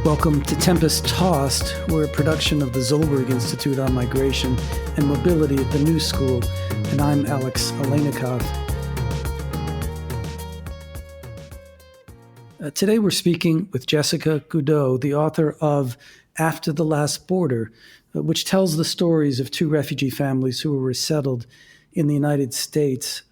Welcome to Tempest Tossed. We're a production of the Zolberg Institute on Migration and Mobility at the New School, and I'm Alex Alenikov. Today we're speaking with Jessica Goudeau, the author of After the Last Border, which tells the stories of two refugee families who were resettled in the United States.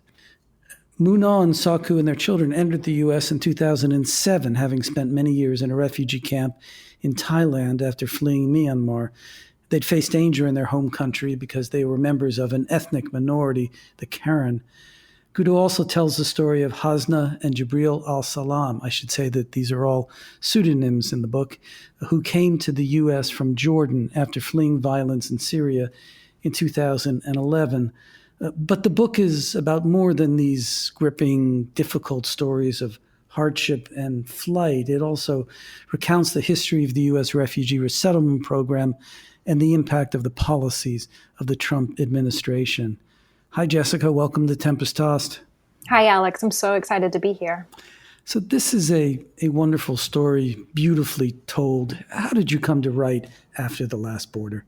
Mu Naw and Saku and their children entered the U.S. in 2007, having spent many years in a refugee camp in Thailand after fleeing Myanmar. They'd faced danger in their home country because they were members of an ethnic minority, the Karen. Goudeau also tells the story of Hasna and Jibril al-Salam. I should say that these are all pseudonyms in the book, who came to the U.S. from Jordan after fleeing violence in Syria in 2011. But the book is about more than these gripping, difficult stories of hardship and flight. It also recounts the history of the U.S. refugee resettlement program and the impact of the policies of the Trump administration. Hi, Jessica. Welcome to Tempest Tossed. Hi, Alex. I'm so excited to be here. So this is a wonderful story, beautifully told. How did you come to write After the Last Border?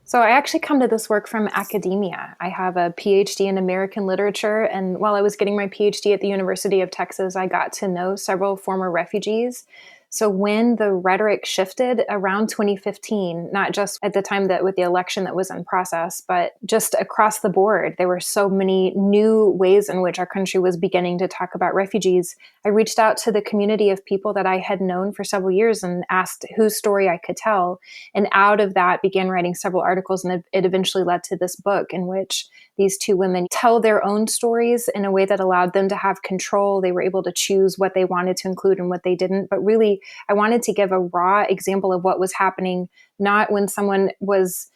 So I actually come to this work from academia. I have a PhD in American literature, and while I was getting my PhD at the University of Texas, I got to know several former refugees. So when the rhetoric shifted around 2015, not just at the time that with the election that was in process, but just across the board, there were so many new ways in which our country was beginning to talk about refugees. I reached out to the community of people that I had known for several years and asked whose story I could tell. And out of that began writing several articles, and it eventually led to this book in which these two women tell their own stories in a way that allowed them to have control. They were able to choose what they wanted to include and what they didn't. But really, I wanted to give a raw example of what was happening, not when someone was,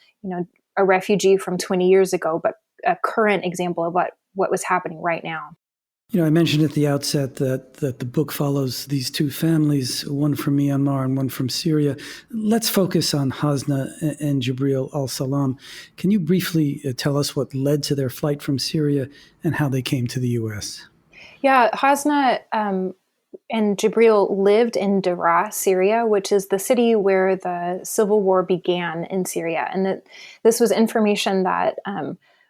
a refugee from 20 years ago, but a current example of what was happening right now. I mentioned at the outset that the book follows these two families, one from Myanmar and one from Syria. Let's focus on Hasna and Jibril al-Salam. Can you briefly tell us what led to their flight from Syria and how they came to the U.S.? Yeah, Hasna and Jibril lived in Daraa, Syria, which is the city where the civil war began in Syria. And that this was information that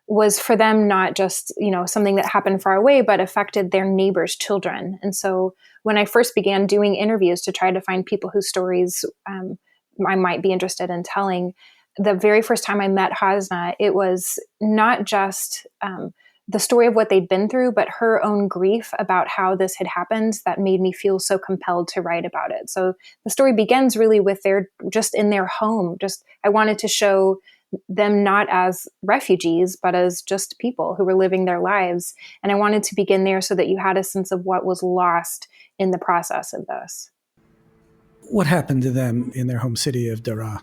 was for them not just, something that happened far away, but affected their neighbors' children. And so when I first began doing interviews to try to find people whose stories I might be interested in telling, the very first time I met Hasna, it was not just the story of what they'd been through, but her own grief about how this had happened that made me feel so compelled to write about it. So the story begins really with just in their home. I wanted to show them not as refugees, but as just people who were living their lives. And I wanted to begin there so that you had a sense of what was lost in the process of this. What happened to them in their home city of Daraa?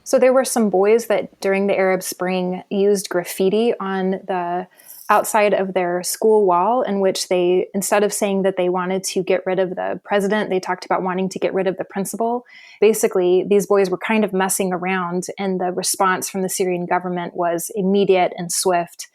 So there were some boys that during the Arab Spring used graffiti on the outside of their school wall, in which they, instead of saying that they wanted to get rid of the president, they talked about wanting to get rid of the principal. Basically, these boys were kind of messing around, and the response from the Syrian government was immediate and swift.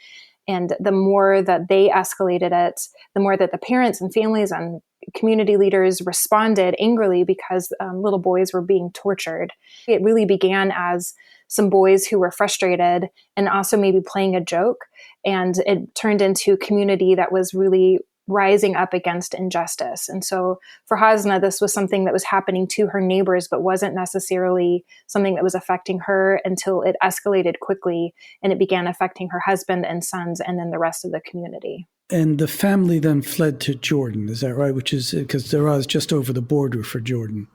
And the more that they escalated it, the more that the parents and families and community leaders responded angrily because little boys were being tortured. It really began as some boys who were frustrated and also maybe playing a joke. And it turned into a community that was really rising up against injustice. And so for Hasna, this was something that was happening to her neighbors, but wasn't necessarily something that was affecting her until it escalated quickly and it began affecting her husband and sons and then the rest of the community. And the family then fled to Jordan, is that right? Which is because Daraa is just over the border for Jordan.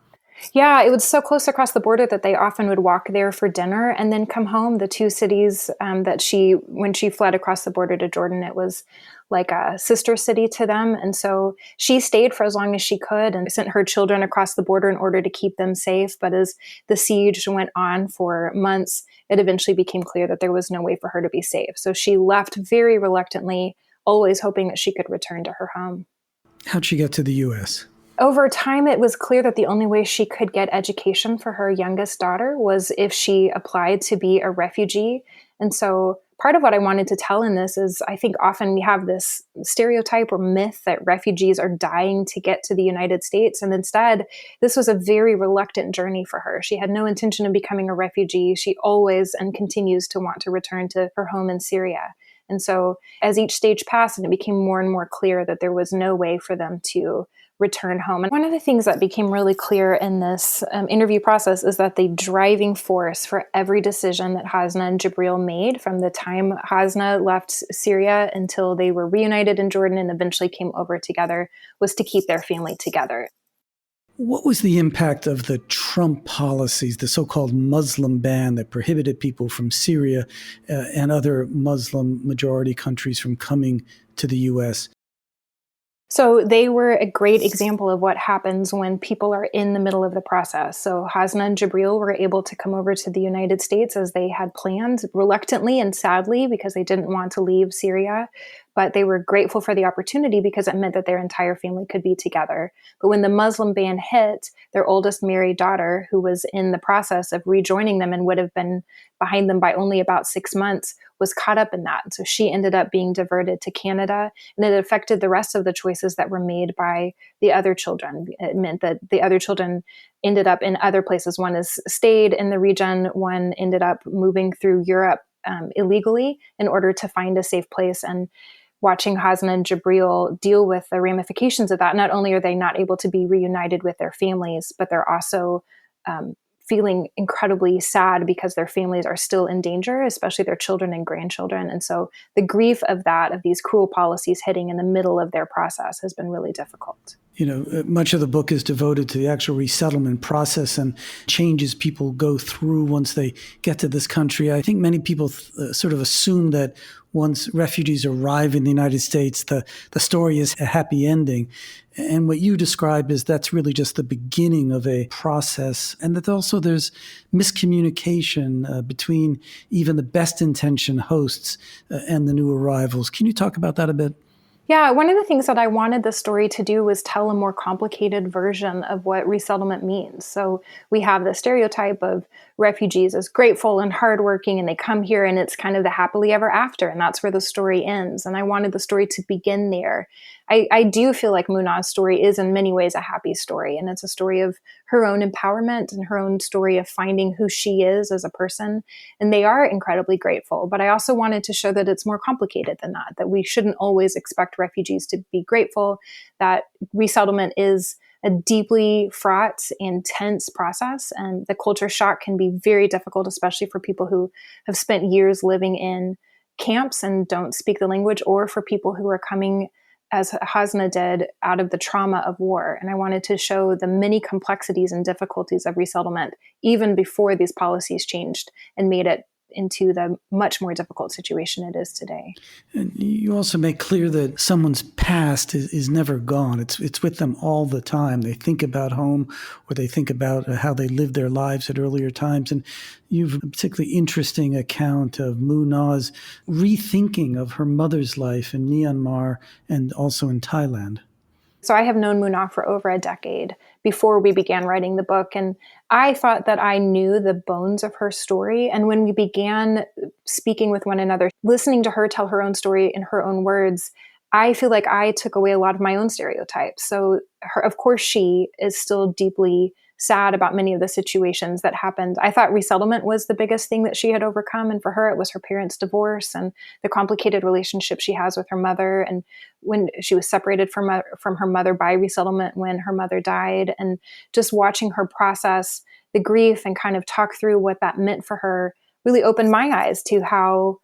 Yeah, it was so close across the border that they often would walk there for dinner and then come home. The two cities when she fled across the border to Jordan, it was like a sister city to them. And so she stayed for as long as she could and sent her children across the border in order to keep them safe. But as the siege went on for months, it eventually became clear that there was no way for her to be safe. So she left very reluctantly, always hoping that she could return to her home. How'd she get to the U.S.? Over time, it was clear that the only way she could get education for her youngest daughter was if she applied to be a refugee. And so part of what I wanted to tell in this is I think often we have this stereotype or myth that refugees are dying to get to the United States. And instead, this was a very reluctant journey for her. She had no intention of becoming a refugee. She always and continues to want to return to her home in Syria. And so as each stage passed, and it became more and more clear that there was no way for them to return home. And one of the things that became really clear in this interview process is that the driving force for every decision that Hasna and Jibril made from the time Hasna left Syria until they were reunited in Jordan and eventually came over together was to keep their family together. What was the impact of the Trump policies, the so-called Muslim ban that prohibited people from Syria and other Muslim majority countries from coming to the U.S.? So they were a great example of what happens when people are in the middle of the process. So Hasna and Jibril were able to come over to the United States as they had planned, reluctantly and sadly, because they didn't want to leave Syria. But they were grateful for the opportunity because it meant that their entire family could be together. But when the Muslim ban hit, their oldest married daughter, who was in the process of rejoining them and would have been behind them by only about 6 months, was caught up in that. And so she ended up being diverted to Canada, and it affected the rest of the choices that were made by the other children. It meant that the other children ended up in other places. One has stayed in the region, one ended up moving through Europe illegally in order to find a safe place. And watching Hasna and Jibril deal with the ramifications of that, not only are they not able to be reunited with their families, but they're also feeling incredibly sad because their families are still in danger, especially their children and grandchildren. And so the grief of that, of these cruel policies hitting in the middle of their process, has been really difficult. You know, much of the book is devoted to the actual resettlement process and changes people go through once they get to this country. I think many people sort of assume that once refugees arrive in the United States, the story is a happy ending. And what you described is that's really just the beginning of a process, and that also there's miscommunication between even the best intentioned hosts and the new arrivals. Can you talk about that a bit? Yeah, one of the things that I wanted the story to do was tell a more complicated version of what resettlement means. So we have the stereotype of refugees as grateful and hardworking, and they come here and it's kind of the happily ever after, and that's where the story ends. And I wanted the story to begin there. I do feel like Mu Naw's story is in many ways a happy story, and it's a story of her own empowerment and her own story of finding who she is as a person. And they are incredibly grateful. But I also wanted to show that it's more complicated than that we shouldn't always expect refugees to be grateful, that resettlement is a deeply fraught and tense process. And the culture shock can be very difficult, especially for people who have spent years living in camps and don't speak the language, or for people who are coming, as Hasna did, out of the trauma of war. And I wanted to show the many complexities and difficulties of resettlement, even before these policies changed and made it into the much more difficult situation it is today. And you also make clear that someone's past is never gone. It's with them all the time. They think about home, or they think about how they lived their lives at earlier times. And you've a particularly interesting account of Mu Naw's rethinking of her mother's life in Myanmar and also in Thailand. So I have known Mu Naw for over a decade before we began writing the book. And I thought that I knew the bones of her story. And when we began speaking with one another, listening to her tell her own story in her own words, I feel like I took away a lot of my own stereotypes. So of course, she is still deeply sad about many of the situations that happened. I thought resettlement was the biggest thing that she had overcome. And for her, it was her parents' divorce and the complicated relationship she has with her mother. And when she was separated from her mother by resettlement when her mother died, and just watching her process the grief and kind of talk through what that meant for her really opened my eyes to how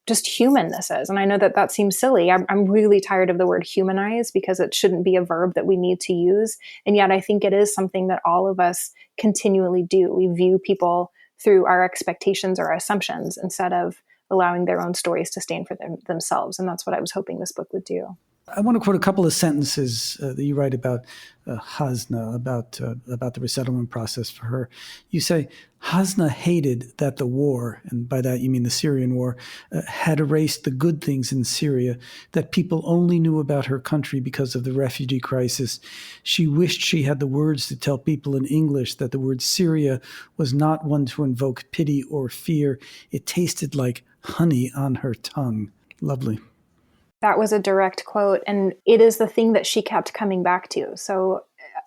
just human this is. And I know that seems silly. I'm really tired of the word humanize, because it shouldn't be a verb that we need to use. And yet I think it is something that all of us continually do. We view people through our expectations or our assumptions instead of allowing their own stories to stand for themselves. And that's what I was hoping this book would do. I want to quote a couple of sentences that you write about Hasna, about the resettlement process for her. You say, Hasna hated that the war, and by that you mean the Syrian war, had erased the good things in Syria, that people only knew about her country because of the refugee crisis. She wished she had the words to tell people in English that the word Syria was not one to invoke pity or fear. It tasted like honey on her tongue. Lovely. That was a direct quote, and it is the thing that she kept coming back to. So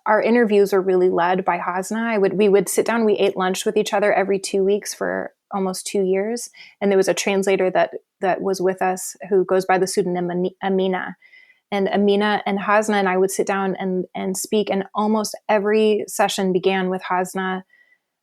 our interviews were really led by Hasna. We would sit down, we ate lunch with each other every 2 weeks for almost 2 years. And there was a translator that was with us who goes by the pseudonym Amina. And Amina and Hasna and I would sit down and speak. And almost every session began with Hasna,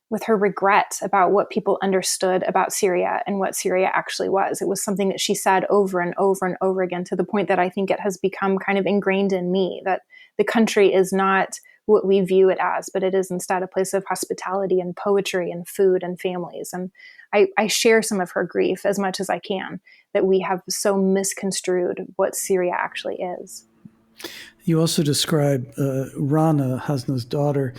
with her regret about what people understood about Syria and what Syria actually was. It was something that she said over and over and over again, to the point that I think it has become kind of ingrained in me, that the country is not what we view it as, but it is instead a place of hospitality and poetry and food and families. And I share some of her grief as much as I can, that we have so misconstrued what Syria actually is. You also describe Rana, Hasna's daughter,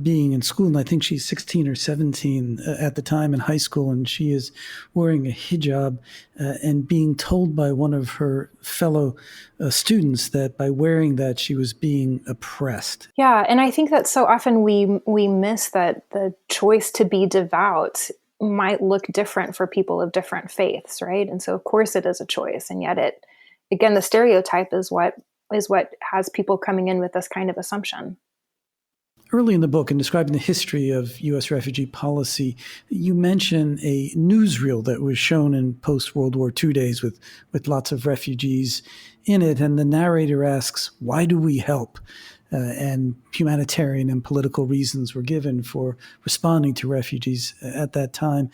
being in school, and I think she's 16 or 17 at the time in high school, and she is wearing a hijab and being told by one of her fellow students that by wearing that she was being oppressed. Yeah, and I think that so often we miss that the choice to be devout might look different for people of different faiths, right? And so of course it is a choice, and yet again, the stereotype is what has people coming in with this kind of assumption. Early in the book, in describing the history of U.S. refugee policy, you mention a newsreel that was shown in post-World War II days with lots of refugees in it. And the narrator asks, why do we help? And humanitarian and political reasons were given for responding to refugees at that time.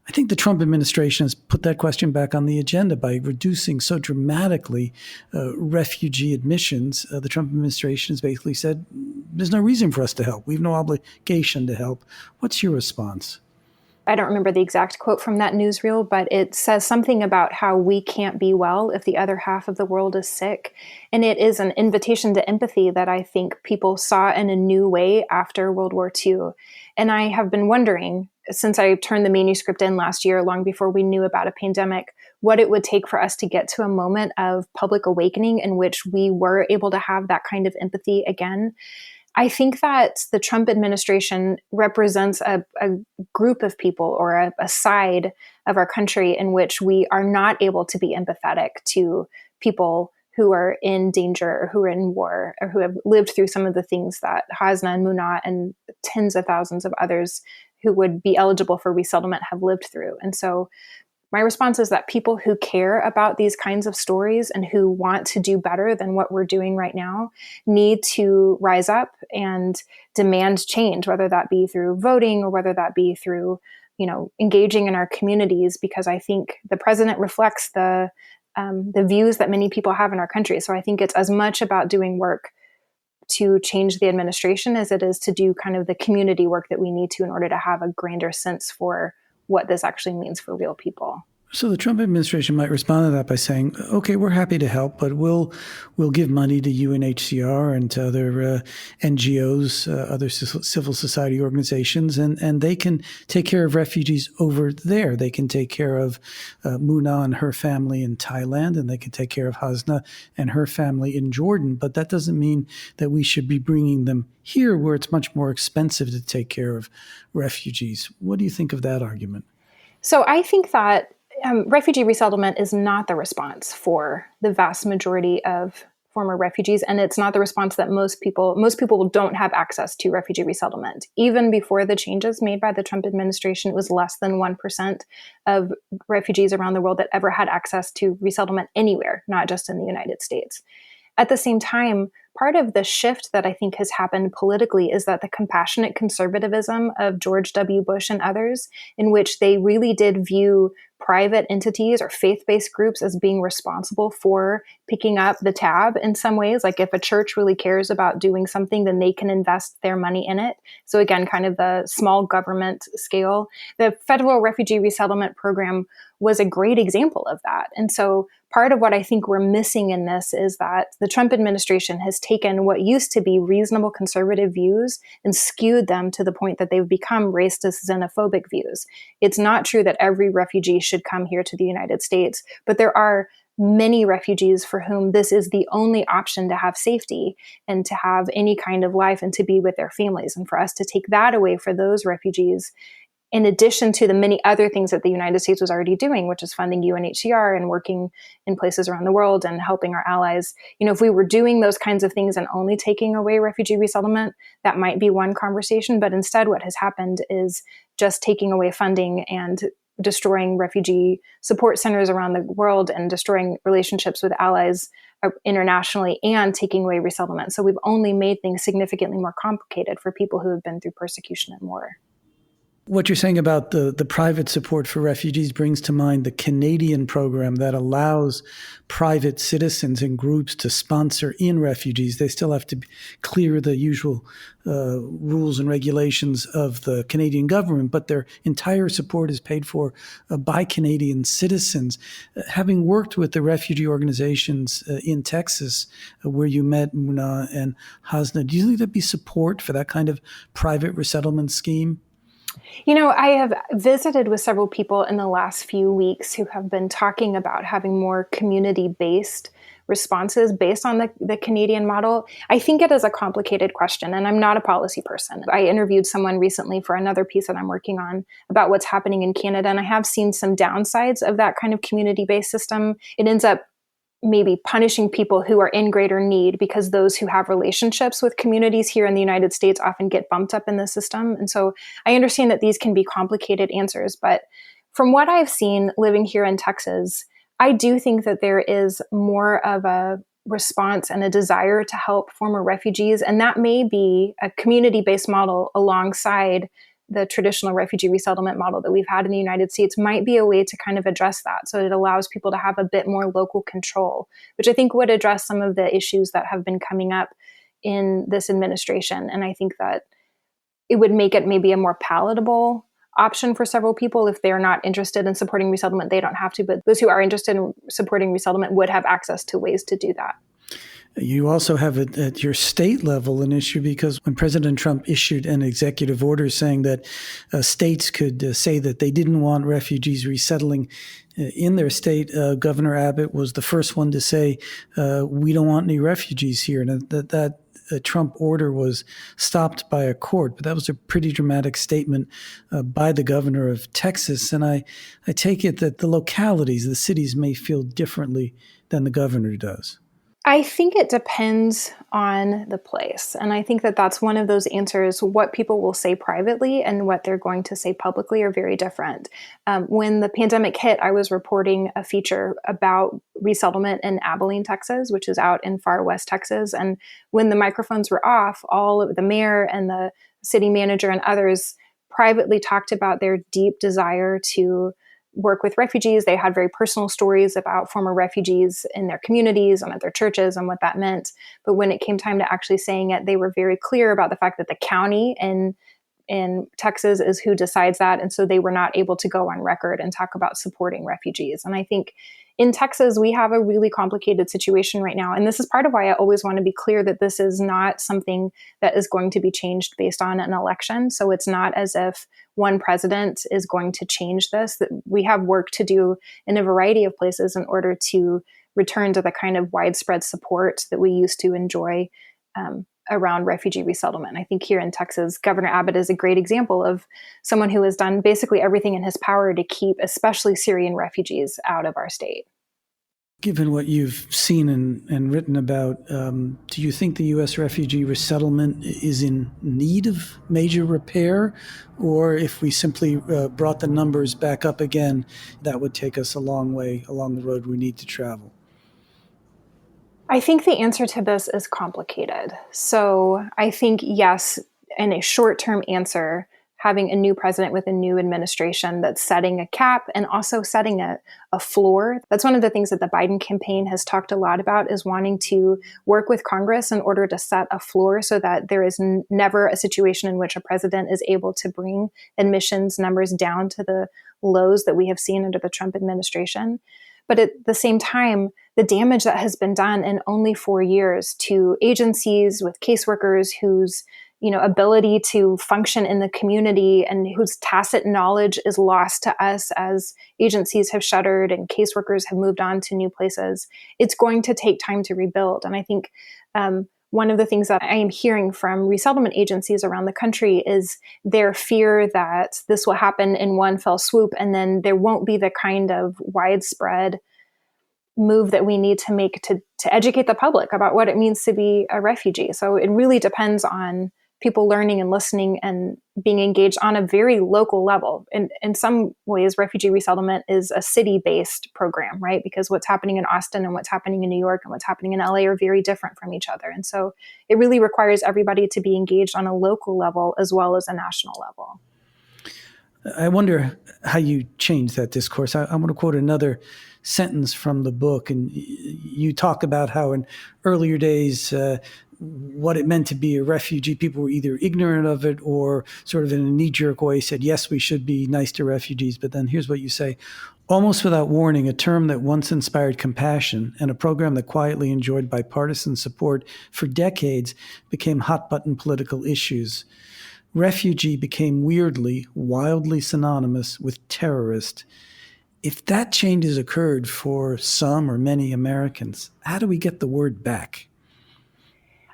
I think the Trump administration has put that question back on the agenda by reducing so dramatically refugee admissions. The Trump administration has basically said, there's no reason for us to help. We have no obligation to help. What's your response? I don't remember the exact quote from that newsreel, but it says something about how we can't be well if the other half of the world is sick. And it is an invitation to empathy that I think people saw in a new way after World War II. And I have been wondering, since I turned the manuscript in last year, long before we knew about a pandemic, what it would take for us to get to a moment of public awakening in which we were able to have that kind of empathy again. I think that the Trump administration represents a group of people, or a side of our country in which we are not able to be empathetic to people who are in danger, or who are in war, or who have lived through some of the things that Hasna and Mu Naw and tens of thousands of others who would be eligible for resettlement have lived through. And so my response is that people who care about these kinds of stories and who want to do better than what we're doing right now need to rise up and demand change, whether that be through voting or whether that be through, engaging in our communities, because I think the president reflects the views that many people have in our country. So I think it's as much about doing work to change the administration as it is to do kind of the community work that we need to in order to have a grander sense for what this actually means for real people. So the Trump administration might respond to that by saying, okay, we're happy to help, but we'll give money to UNHCR and to other NGOs, other civil society organizations, and they can take care of refugees over there. They can take care of Mu Naw and her family in Thailand, and they can take care of Hasna and her family in Jordan. But that doesn't mean that we should be bringing them here, where it's much more expensive to take care of refugees. What do you think of that argument? So I think that refugee resettlement is not the response for the vast majority of former refugees, and it's not the response that most people don't have access to refugee resettlement. Even before the changes made by the Trump administration, it was less than 1% of refugees around the world that ever had access to resettlement anywhere, not just in the United States. At the same time, part of the shift that I think has happened politically is that the compassionate conservatism of George W. Bush and others, in which they really did view private entities or faith-based groups as being responsible for picking up the tab in some ways. Like if a church really cares about doing something, then they can invest their money in it. So again, kind of the small government scale. The federal refugee resettlement program was a great example of that. And so part of what I think we're missing in this is that the Trump administration has taken what used to be reasonable conservative views and skewed them to the point that they've become racist, xenophobic views. It's not true that every refugee should come here to the United States, but there are many refugees for whom this is the only option to have safety and to have any kind of life and to be with their families. And for us to take that away for those refugees in addition to the many other things that the United States was already doing, which is funding UNHCR and working in places around the world and helping our allies. If we were doing those kinds of things and only taking away refugee resettlement, that might be one conversation. But instead, what has happened is just taking away funding and destroying refugee support centers around the world and destroying relationships with allies internationally and taking away resettlement. So we've only made things significantly more complicated for people who have been through persecution and war. What you're saying about the private support for refugees brings to mind the Canadian program that allows private citizens and groups to sponsor in refugees. They still have to clear the usual rules and regulations of the Canadian government, but their entire support is paid for by Canadian citizens. Having worked with the refugee organizations in Texas, where you met Mu Naw and Hasna, do you think there'd be support for that kind of private resettlement scheme? I have visited with several people in the last few weeks who have been talking about having more community-based responses based on the Canadian model. I think it is a complicated question, and I'm not a policy person. I interviewed someone recently for another piece that I'm working on about what's happening in Canada, and I have seen some downsides of that kind of community-based system. It ends up maybe punishing people who are in greater need because those who have relationships with communities here in the United States often get bumped up in the system. And so I understand that these can be complicated answers, but from what I've seen living here in Texas, I do think that there is more of a response and a desire to help former refugees. And that may be a community-based model alongside the traditional refugee resettlement model that we've had in the United States might be a way to kind of address that. So it allows people to have a bit more local control, which I think would address some of the issues that have been coming up in this administration. And I think that it would make it maybe a more palatable option for several people. If they're not interested in supporting resettlement, they don't have to, but those who are interested in supporting resettlement would have access to ways to do that. You also have at your state level an issue because when President Trump issued an executive order saying that states could say that they didn't want refugees resettling in their state, Governor Abbott was the first one to say, we don't want any refugees here. And that Trump order was stopped by a court, but that was a pretty dramatic statement by the governor of Texas. And I take it that the localities, the cities may feel differently than the governor does. I think it depends on the place. And I think that that's one of those answers. What people will say privately and what they're going to say publicly are very different. When the pandemic hit, I was reporting a feature about resettlement in Abilene, Texas, which is out in far west Texas. And when the microphones were off, all of the mayor and the city manager and others privately talked about their deep desire to work with refugees. They had very personal stories about former refugees in their communities and at their churches and what that meant. But when it came time to actually saying it, they were very clear about the fact that the county in Texas is who decides that. And so they were not able to go on record and talk about supporting refugees. And I think in Texas, we have a really complicated situation right now. And this is part of why I always want to be clear that this is not something that is going to be changed based on an election. So it's not as if one president is going to change this. That we have work to do in a variety of places in order to return to the kind of widespread support that we used to enjoy around refugee resettlement. I think here in Texas, Governor Abbott is a great example of someone who has done basically everything in his power to keep especially Syrian refugees out of our state. Given what you've seen and written about, do you think the U.S. refugee resettlement is in need of major repair? Or if we simply brought the numbers back up again, that would take us a long way along the road we need to travel? I think the answer to this is complicated. So I think, yes, in a short-term answer, having a new president with a new administration that's setting a cap and also setting a floor. That's one of the things that the Biden campaign has talked a lot about, is wanting to work with Congress in order to set a floor so that there is never a situation in which a president is able to bring admissions numbers down to the lows that we have seen under the Trump administration. But at the same time, the damage that has been done in only 4 years to agencies with caseworkers whose ability to function in the community and whose tacit knowledge is lost to us as agencies have shuttered and caseworkers have moved on to new places, it's going to take time to rebuild. And I think one of the things that I am hearing from resettlement agencies around the country is their fear that this will happen in one fell swoop, and then there won't be the kind of widespread move that we need to make to educate the public about what it means to be a refugee. So it really depends on people learning and listening and being engaged on a very local level. And in some ways, refugee resettlement is a city-based program, right? Because what's happening in Austin and what's happening in New York and what's happening in LA are very different from each other. And so it really requires everybody to be engaged on a local level as well as a national level. I wonder how you change that discourse. I want to quote another sentence from the book. And you talk about how in earlier days, what it meant to be a refugee, people were either ignorant of it or sort of in a knee-jerk way said, yes, we should be nice to refugees. But then here's what you say. Almost without warning, a term that once inspired compassion and a program that quietly enjoyed bipartisan support for decades became hot-button political issues. Refugee became weirdly, wildly synonymous with terrorist. If that change has occurred for some or many Americans, how do we get the word back?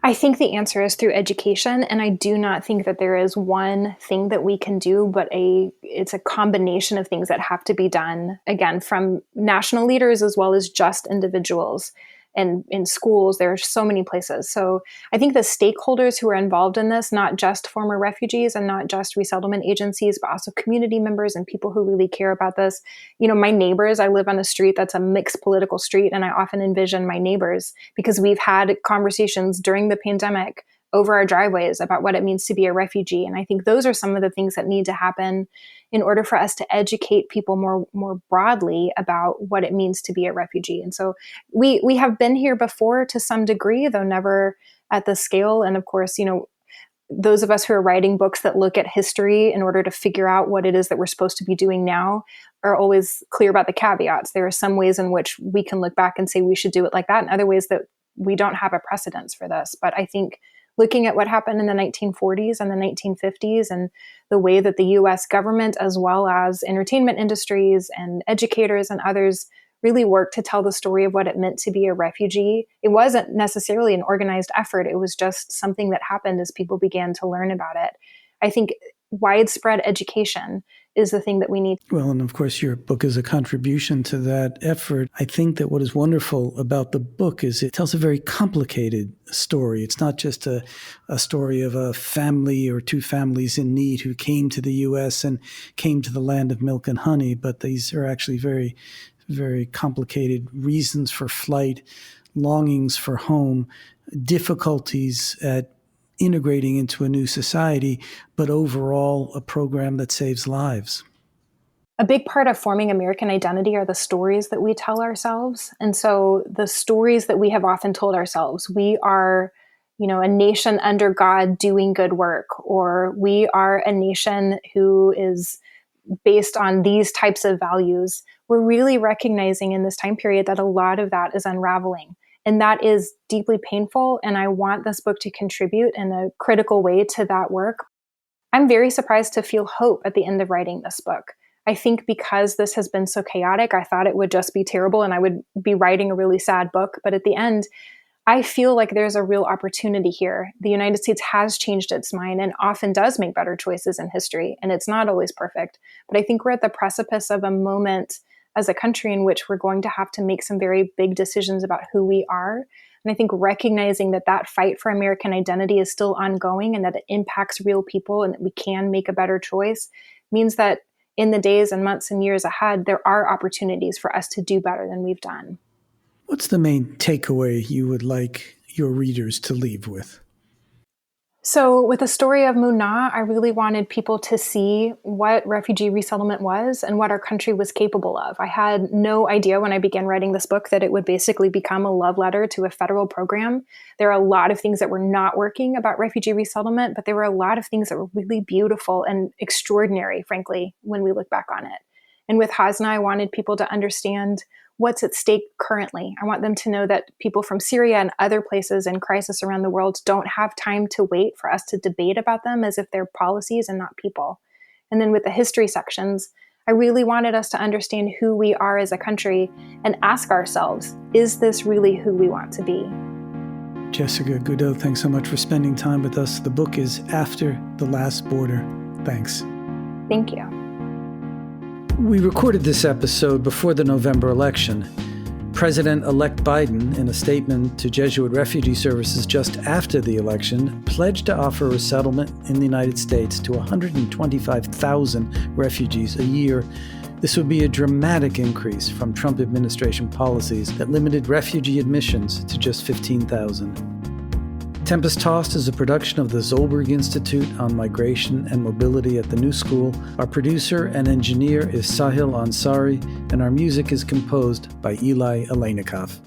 I think the answer is through education, and I do not think that there is one thing that we can do, but it's a combination of things that have to be done, again, from national leaders as well as just individuals. And in schools, there are so many places. So I think the stakeholders who are involved in this, not just former refugees and not just resettlement agencies, but also community members and people who really care about this. You know, my neighbors, I live on a street that's a mixed political street, and I often envision my neighbors because we've had conversations during the pandemic over our driveways about what it means to be a refugee. And I think those are some of the things that need to happen in order for us to educate people more broadly about what it means to be a refugee. And so we have been here before to some degree, though never at the scale. And of course, you know, those of us who are writing books that look at history in order to figure out what it is that we're supposed to be doing now are always clear about the caveats. There are some ways in which we can look back and say we should do it like that, and other ways that we don't have a precedence for this. But I think looking at what happened in the 1940s and the 1950s and the way that the US government, as well as entertainment industries and educators and others, really worked to tell the story of what it meant to be a refugee. It wasn't necessarily an organized effort. It was just something that happened as people began to learn about it. I think widespread education is the thing that we need. Well, and of course, your book is a contribution to that effort. I think that what is wonderful about the book is it tells a very complicated story. It's not just a story of a family or two families in need who came to the U.S. and came to the land of milk and honey, but these are actually very, very complicated reasons for flight, longings for home, difficulties at integrating into a new society, but overall a program that saves lives. A big part of forming American identity are the stories that we tell ourselves. And so the stories that we have often told ourselves, we are, you know, a nation under God doing good work, or we are a nation who is based on these types of values. We're really recognizing in this time period that a lot of that is unraveling. And that is deeply painful. And I want this book to contribute in a critical way to that work. I'm very surprised to feel hope at the end of writing this book. I think because this has been so chaotic, I thought it would just be terrible and I would be writing a really sad book. But at the end, I feel like there's a real opportunity here. The United States has changed its mind and often does make better choices in history. And it's not always perfect. But I think we're at the precipice of a moment as a country in which we're going to have to make some very big decisions about who we are. And I think recognizing that that fight for American identity is still ongoing and that it impacts real people and that we can make a better choice means that in the days and months and years ahead, there are opportunities for us to do better than we've done. What's the main takeaway you would like your readers to leave with? So with the story of Mu Naw, I really wanted people to see what refugee resettlement was and what our country was capable of. I had no idea when I began writing this book that it would basically become a love letter to a federal program. There are a lot of things that were not working about refugee resettlement, but there were a lot of things that were really beautiful and extraordinary, frankly, when we look back on it. And with Hasna, I wanted people to understand what's at stake currently. I want them to know that people from Syria and other places in crisis around the world don't have time to wait for us to debate about them as if they're policies and not people. And then with the history sections, I really wanted us to understand who we are as a country and ask ourselves, is this really who we want to be? Jessica Goudeau, thanks so much for spending time with us. The book is After the Last Border. Thanks. Thank you. We recorded this episode before the November election. President-elect Biden, in a statement to Jesuit Refugee Services just after the election, pledged to offer resettlement in the United States to 125,000 refugees a year. This would be a dramatic increase from Trump administration policies that limited refugee admissions to just 15,000. Tempest Tossed is a production of the Zolberg Institute on Migration and Mobility at the New School. Our producer and engineer is Sahil Ansari, and our music is composed by Eli Aleinikoff.